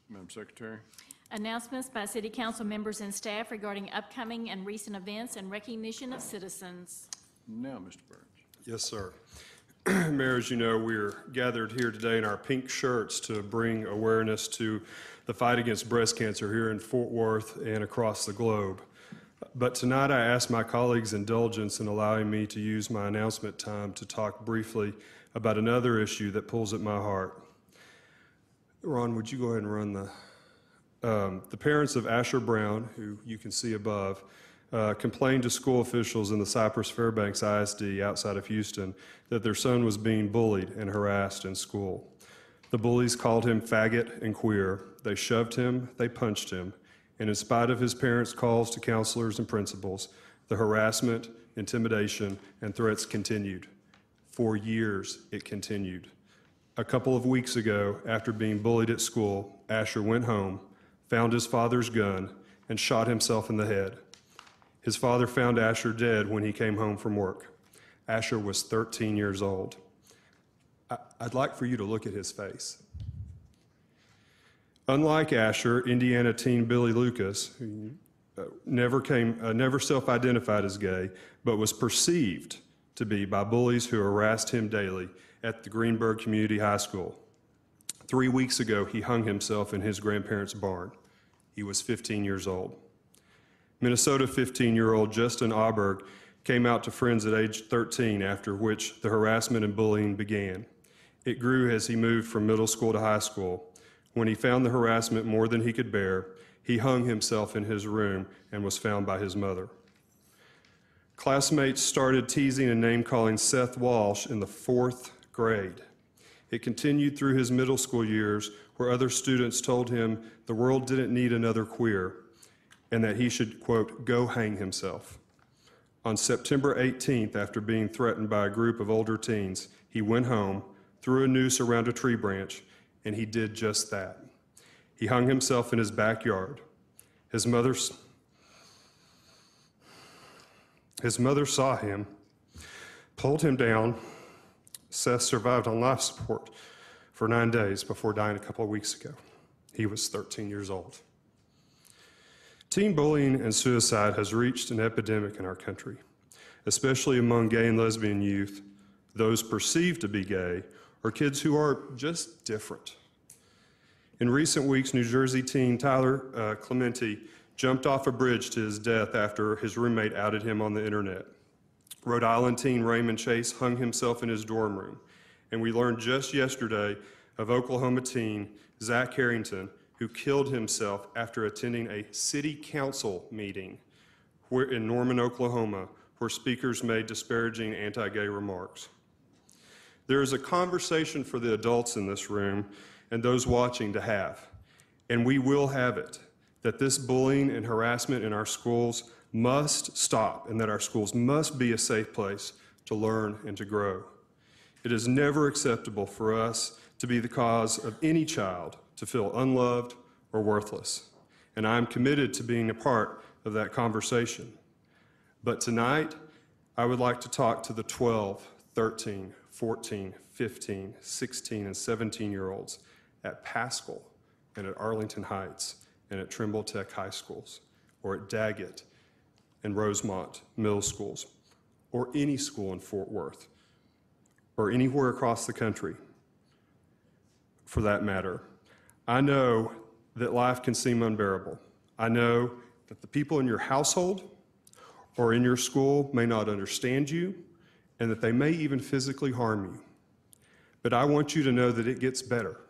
Madam Secretary. Announcements by City Council members and staff regarding upcoming and recent events and recognition of citizens. Now, Mr. Burns. Yes, sir. Mayor, as you know, we're gathered here today in our pink shirts to bring awareness to the fight against breast cancer here in Fort Worth and across the globe. But tonight I ask my colleagues' indulgence in allowing me to use my announcement time to talk briefly about another issue that pulls at my heart. Ron, would you go ahead and run the parents of Asher Brown, who you can see above, complained to school officials in the Cypress Fairbanks ISD outside of Houston that their son was being bullied and harassed in school. The bullies called him faggot and queer. They shoved him, they punched him, and in spite of his parents' calls to counselors and principals, the harassment, intimidation, and threats continued. For years, it continued. A couple of weeks ago, after being bullied at school, Asher went home, found his father's gun, and shot himself in the head. His father found Asher dead when he came home from work. Asher was 13 years old. I'd like for you to look at his face. Unlike Asher, Indiana teen Billy Lucas, who never self-identified as gay, but was perceived to be by bullies who harassed him daily at the Greenberg Community High School. 3 weeks ago, he hung himself in his grandparents' barn. He was 15 years old. Minnesota 15-year-old Justin Auberg came out to friends at age 13, after which the harassment and bullying began. It grew as he moved from middle school to high school. When he found the harassment more than he could bear, he hung himself in his room and was found by his mother. Classmates started teasing and name-calling Seth Walsh in the 4th grade. It continued through his middle school years, where other students told him the world didn't need another queer and that he should, quote, go hang himself. On September 18th, after being threatened by a group of older teens, he went home, threw a noose around a tree branch, and he did just that. He hung himself in his backyard. His mother saw him, pulled him down. Seth survived on life support for 9 days before dying a couple of weeks ago. He was 13 years old. Teen bullying and suicide has reached an epidemic in our country, especially among gay and lesbian youth, those perceived to be gay, or kids who are just different. In recent weeks, New Jersey teen Tyler Clementi jumped off a bridge to his death after his roommate outed him on the internet. Rhode Island teen Raymond Chase hung himself in his dorm room. And we learned just yesterday of Oklahoma teen Zach Harrington, who killed himself after attending a city council meeting in Norman, Oklahoma, where speakers made disparaging anti-gay remarks. There is a conversation for the adults in this room and those watching to have, and we will have it, that this bullying and harassment in our schools must stop and that our schools must be a safe place to learn and to grow. It is never acceptable for us to be the cause of any child to feel unloved or worthless, and I am committed to being a part of that conversation. But tonight, I would like to talk to the 12, 13, 14, 15, 16, and 17-year-olds at Paschal and at Arlington Heights and at Trimble Tech High Schools, or at Daggett and Rosemont Middle Schools, or any school in Fort Worth, or anywhere across the country, for that matter. I know that life can seem unbearable. I know that the people in your household or in your school may not understand you, and that they may even physically harm you. But I want you to know that it gets better.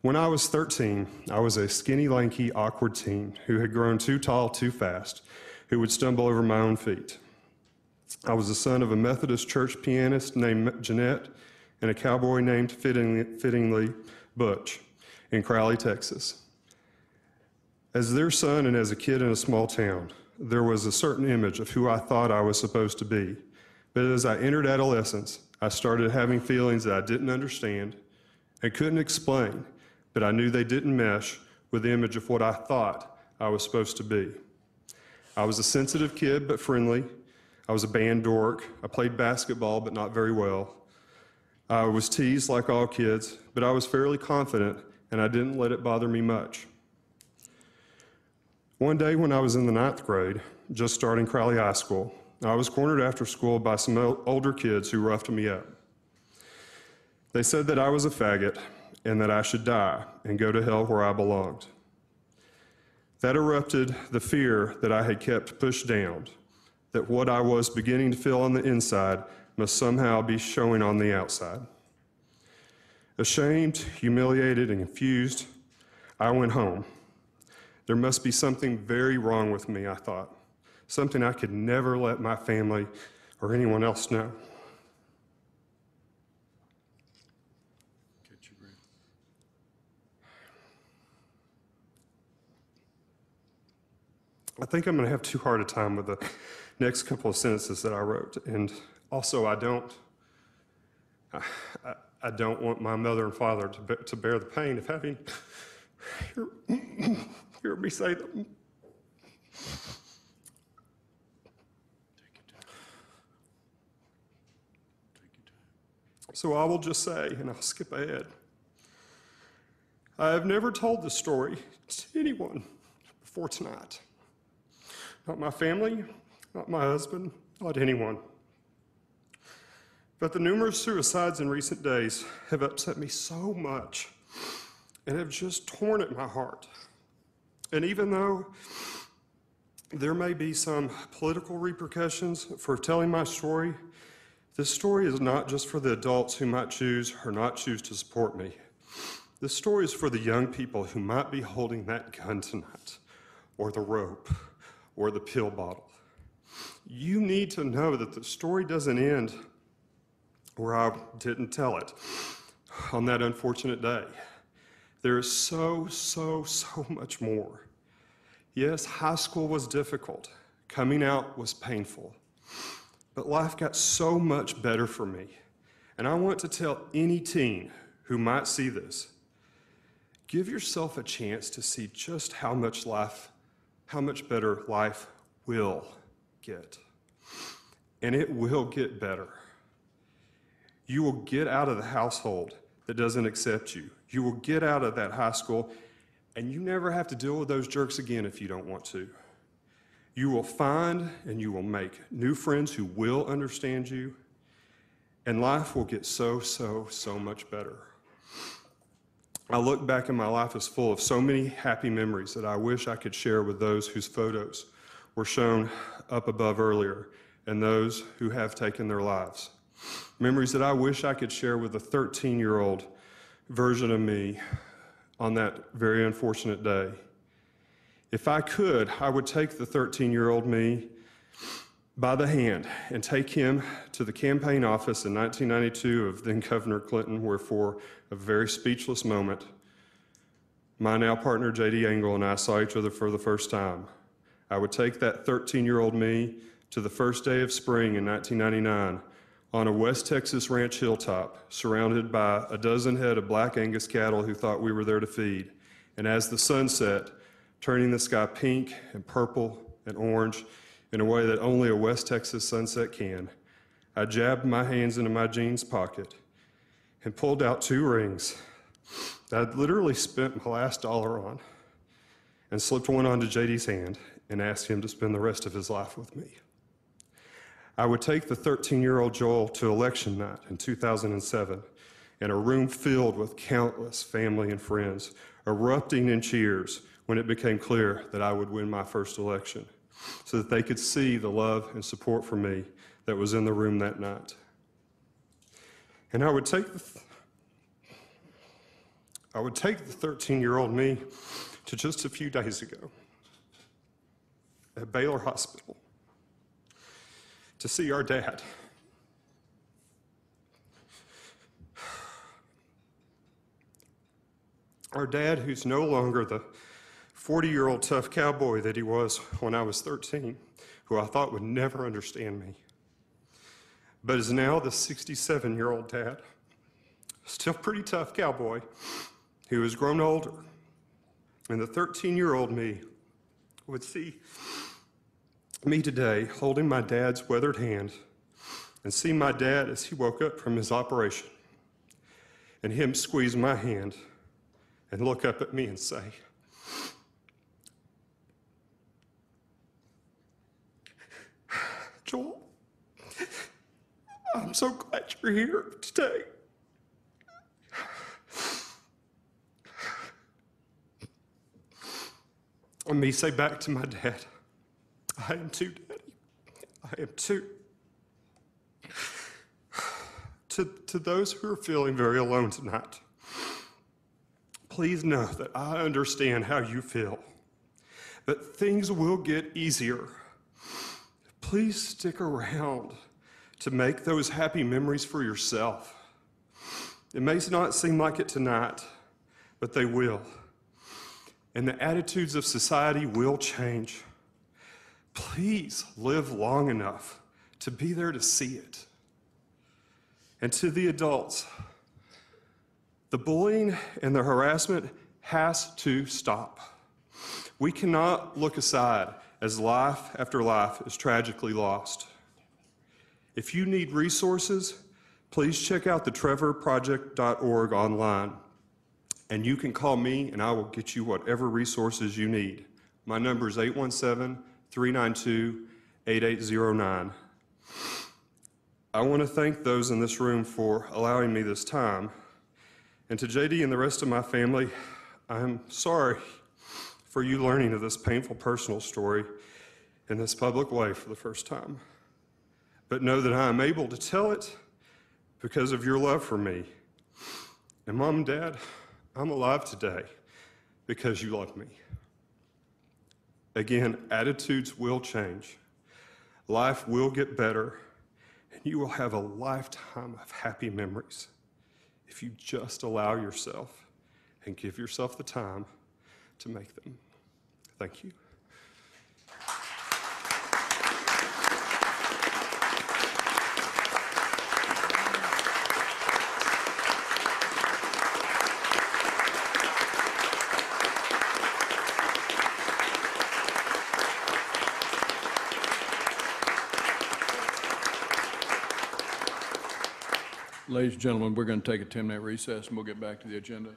When I was 13, I was a skinny, lanky, awkward teen who had grown too tall too fast, who would stumble over my own feet. I was the son of a Methodist church pianist named Jeanette and a cowboy named fittingly Butch in Crowley, Texas. As their son and as a kid in a small town, there was a certain image of who I thought I was supposed to be. But as I entered adolescence, I started having feelings that I didn't understand and couldn't explain, but I knew they didn't mesh with the image of what I thought I was supposed to be. I was a sensitive kid, but friendly. I was a band dork. I played basketball, but not very well. I was teased like all kids, but I was fairly confident and I didn't let it bother me much. One day when I was in the 9th grade, just starting Crowley High School, I was cornered after school by some older kids who roughed me up. They said that I was a faggot and that I should die and go to hell where I belonged. That erupted the fear that I had kept pushed down, that what I was beginning to feel on the inside must somehow be showing on the outside. Ashamed, humiliated, and confused, I went home. There must be something very wrong with me, I thought, something I could never let my family or anyone else know. Catch your breath. I think I'm going to have too hard a time with the next couple of sentences that I wrote, and also I don't want my mother and father to bear the pain of having hear me say them. Take your time. Take your time. So I will just say, and I'll skip ahead, I have never told this story to anyone before tonight. Not my family, not my husband, not anyone. But the numerous suicides in recent days have upset me so much and have just torn at my heart. And even though there may be some political repercussions for telling my story, this story is not just for the adults who might choose or not choose to support me. This story is for the young people who might be holding that gun tonight, or the rope, or the pill bottle. You need to know that the story doesn't end where I didn't tell it on that unfortunate day. There is so much more. Yes, high school was difficult. Coming out was painful. But life got so much better for me. And I want to tell any teen who might see this, give yourself a chance to see just how much better life will get. And it will get better. You will get out of the household that doesn't accept you. You will get out of that high school, and you never have to deal with those jerks again if you don't want to. You will find and you will make new friends who will understand you, and life will get so much better. I look back and my life is full of so many happy memories that I wish I could share with those whose photos were shown up above earlier and those who have taken their lives. Memories that I wish I could share with the 13-year-old version of me on that very unfortunate day. If I could, I would take the 13-year-old me by the hand and take him to the campaign office in 1992 of then Governor Clinton, where for a very speechless moment, my now partner J.D. Engel and I saw each other for the first time. I would take that 13-year-old me to the first day of spring in 1999 on a West Texas ranch hilltop, surrounded by a dozen head of black Angus cattle who thought we were there to feed. And as the sun set, turning the sky pink and purple and orange in a way that only a West Texas sunset can, I jabbed my hands into my jeans pocket and pulled out 2 rings that I'd literally spent my last dollar on, and slipped one onto JD's hand and asked him to spend the rest of his life with me. I would take the 13-year-old Joel to election night in 2007 in a room filled with countless family and friends, erupting in cheers when it became clear that I would win my first election, so that they could see the love and support for me that was in the room that night. And I would take the 13-year-old me to just a few days ago at Baylor Hospital to see our dad. Our dad, who's no longer the 40-year-old tough cowboy that he was when I was 13, who I thought would never understand me, but is now the 67-year-old dad, still pretty tough cowboy, who has grown older. And the 13-year-old me would see me today holding my dad's weathered hand and see my dad as he woke up from his operation and him squeeze my hand and look up at me and say, "Joel, I'm so glad you're here today." And me say back to my dad, "I am too, Daddy. I am too." To those who are feeling very alone tonight, please know that I understand how you feel, that things will get easier. Please stick around to make those happy memories for yourself. It may not seem like it tonight, but they will. And the attitudes of society will change. Please live long enough to be there to see it. And to the adults, the bullying and the harassment has to stop. We cannot look aside as life after life is tragically lost. If you need resources, please check out the trevorproject.org online. And you can call me and I will get you whatever resources you need. My number is 817-392-8809. I want to thank those in this room for allowing me this time. And to JD and the rest of my family, I'm sorry for you learning of this painful personal story in this public way for the first time. But know that I am able to tell it because of your love for me. And Mom and Dad, I'm alive today because you love me. Again, attitudes will change. Life will get better. And you will have a lifetime of happy memories if you just allow yourself and give yourself the time to make them. Thank you. Ladies and gentlemen, we're going to take a 10-minute recess and we'll get back to the agenda.